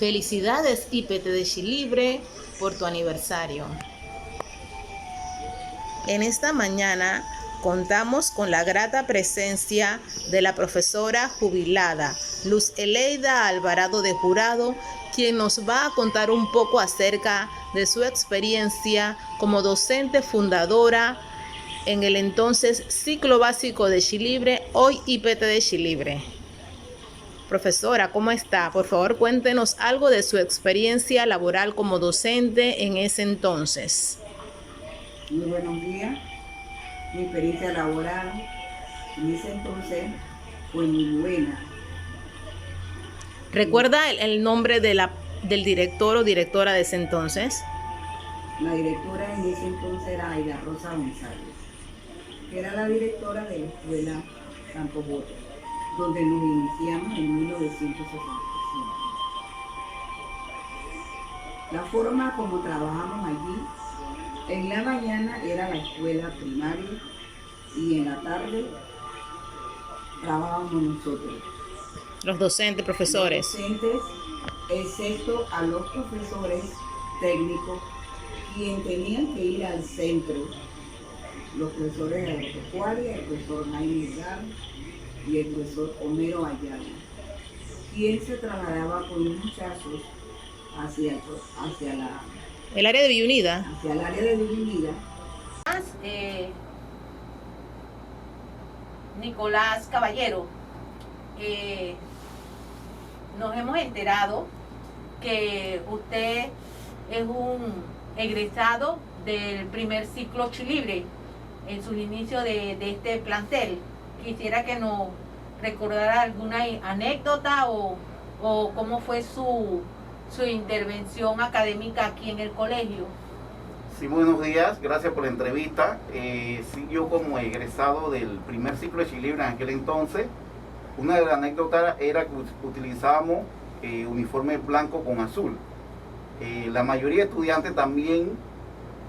Felicidades IPT de Chilibre por tu aniversario. En esta mañana contamos con la grata presencia de la profesora jubilada Luz Eleida Alvarado de Jurado, quien nos va a contar un poco acerca de su experiencia como docente fundadora en el entonces Ciclo Básico de Chilibre, hoy IPT de Chilibre. Profesora, ¿cómo está? Por favor, cuéntenos algo de su experiencia laboral como docente en ese entonces. Muy buenos días. Mi experiencia laboral en ese entonces fue muy buena. ¿Recuerda el nombre del director o directora de ese entonces? La directora en ese entonces era Aida Rosa González, que era la directora de la escuela Santo Bote, donde nos iniciamos en 1965. La forma como trabajamos allí, en la mañana era la escuela primaria y en la tarde trabajábamos nosotros. Los docentes, profesores. Los docentes, excepto a los profesores técnicos, quien tenían que ir al centro, los profesores de agropecuaria, el profesor Jaime Edgar y el profesor Homero Ayala, quien se trasladaba con los muchachos hacia el área de Villunida. Hacia el área de Villunida. Nicolás Caballero, nos hemos enterado que usted es un egresado del primer ciclo Chilibre en sus inicios de este plantel. Quisiera que nos recordara alguna anécdota o cómo fue su intervención académica aquí en el colegio. Sí, buenos días, gracias por la entrevista. Sí, yo como egresado del primer ciclo de Chilibre en aquel entonces, una de las anécdotas era que utilizábamos uniforme blanco con azul. La mayoría de estudiantes también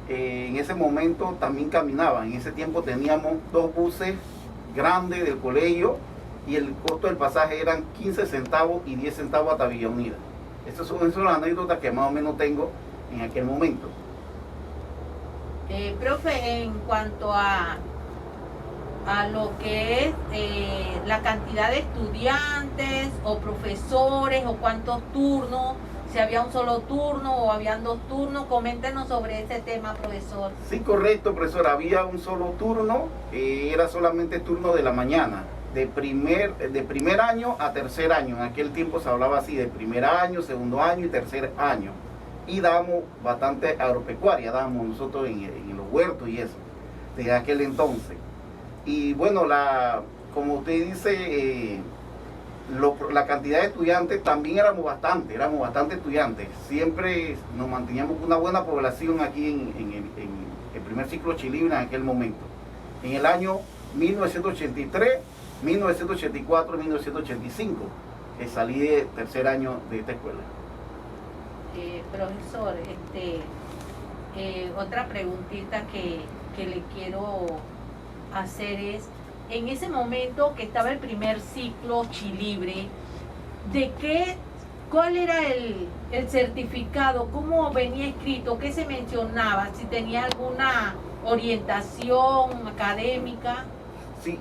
en ese momento también caminaban. En ese tiempo teníamos 2 buses grandes del colegio y el costo del pasaje eran 15 centavos y 10 centavos hasta Villa Unida. Esas son las anécdotas que más o menos tengo en aquel momento. Profe, en cuanto a lo que es la cantidad de estudiantes o profesores o cuántos turnos, si había un solo turno o habían 2 turnos, coméntenos sobre ese tema, profesor. Sí, correcto, profesor, había un solo turno, era solamente turno de la mañana, de primer año a tercer año. En aquel tiempo se hablaba así, de primer año, segundo año y tercer año. Y dábamos bastante agropecuaria, dábamos nosotros en los huertos y eso, desde aquel entonces. Y bueno, como usted dice, la cantidad de estudiantes también éramos bastante estudiantes. Siempre nos manteníamos con una buena población aquí en el primer ciclo Chilibre en aquel momento. En el año 1983, 1984 y 1985, que salí de tercer año de esta escuela. Profesor, otra preguntita que le quiero hacer es, en ese momento que estaba el primer ciclo Chilibre, ¿cuál era el certificado? ¿Cómo venía escrito? ¿Qué se mencionaba? ¿Si tenía alguna orientación académica? Sí,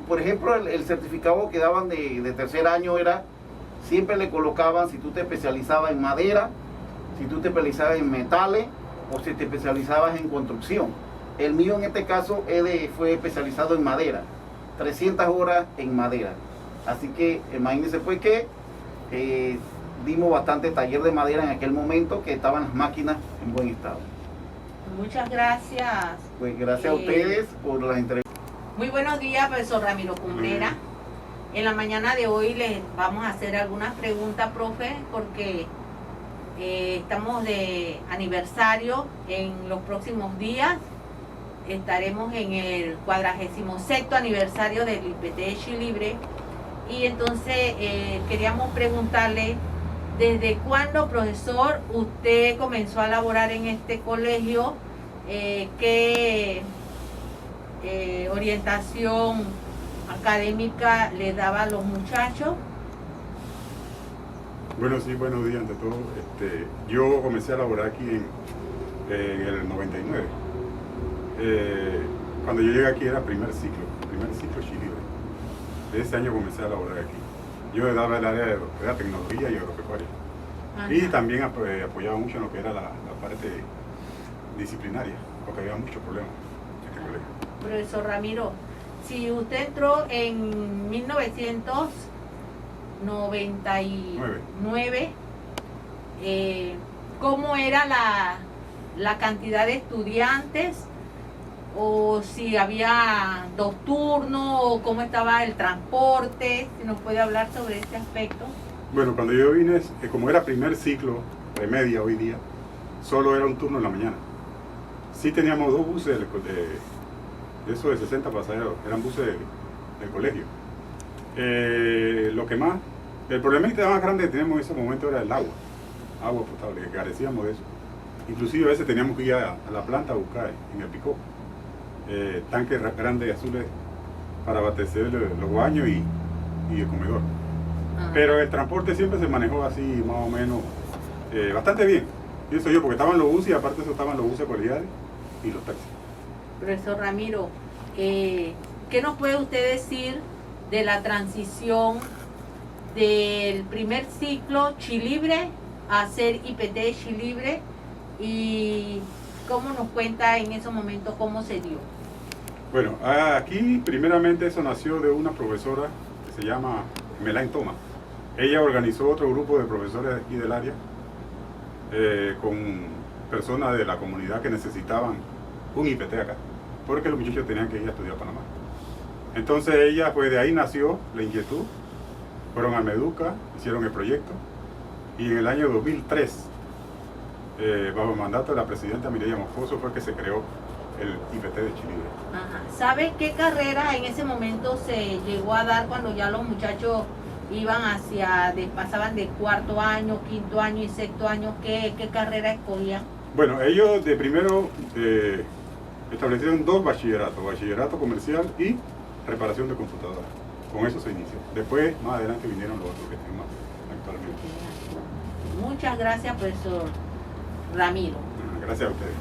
por ejemplo, el certificado que daban de tercer año era, siempre le colocaban si tú te especializabas en madera, si tú te especializabas en metales o si te especializabas en construcción. El mío en este caso fue especializado en madera, 300 horas en madera. Así que imagínense pues que dimos bastante taller de madera en aquel momento, que estaban las máquinas en buen estado. Muchas gracias. Pues gracias a ustedes por las entrevistas. Muy buenos días, profesor Ramiro Cumbrera. En la mañana de hoy les vamos a hacer algunas preguntas, profe, porque estamos de aniversario en los próximos días. Estaremos en el 46º aniversario del IPT de Chilibre. Y entonces queríamos preguntarle, ¿desde cuándo, profesor, usted comenzó a laborar en este colegio? ¿Qué orientación académica le daba a los muchachos? Bueno, sí, buenos días ante todo. Yo comencé a laborar aquí en el 99. Cuando yo llegué aquí era primer ciclo Chilibre. Ese año comencé a laborar aquí. Yo daba el área de tecnología y agropecuaria. Ajá. Y también apoyaba mucho en lo que era la parte disciplinaria, porque había muchos problemas en este colegio. Profesor Ramiro, si usted entró en 1999, ¿cómo era la cantidad de estudiantes? ¿O si había 2 turnos? ¿O cómo estaba el transporte? Si nos puede hablar sobre este aspecto. Bueno, cuando yo vine, como era primer ciclo, premedia hoy día, solo era un turno en la mañana. Sí teníamos 2 buses de esos de 60 pasajeros, eran buses del colegio. Lo que más, el problema más grande que teníamos en ese momento era el agua potable, que carecíamos de eso. Inclusive a veces teníamos que ir a la planta a buscar en el Picó tanques grandes azules para abastecer los baños y el comedor. Pero el transporte siempre se manejó así más o menos bastante bien, pienso yo, porque estaban los buses y aparte de eso estaban los buses colegiales y los taxis. Profesor Ramiro, ¿qué nos puede usted decir de la transición del primer ciclo Chilibre a ser IPT Chilibre y cómo nos cuenta en ese momento cómo se dio? Bueno, aquí primeramente eso nació de una profesora que se llama Melaine Thomas. Ella organizó otro grupo de profesores de aquí del área con personas de la comunidad que necesitaban un IPT acá, porque los muchachos tenían que ir a estudiar a Panamá. Entonces ella, pues de ahí nació la inquietud, fueron a Meduca, hicieron el proyecto, y en el año 2003, bajo el mandato de la presidenta Mireya Moscoso, fue que se creó el IPT de Chilibre. Ajá. ¿Sabe qué carrera en ese momento se llegó a dar cuando ya los muchachos iban pasaban de 4º año, 5º año y 6º año? ¿Qué carrera escogían? Bueno, ellos de primero establecieron 2 bachilleratos, bachillerato comercial y reparación de computadoras. Con eso se inició. Después, más adelante, vinieron los otros que tenemos actualmente. Muchas gracias, profesor Ramiro. Gracias a ustedes.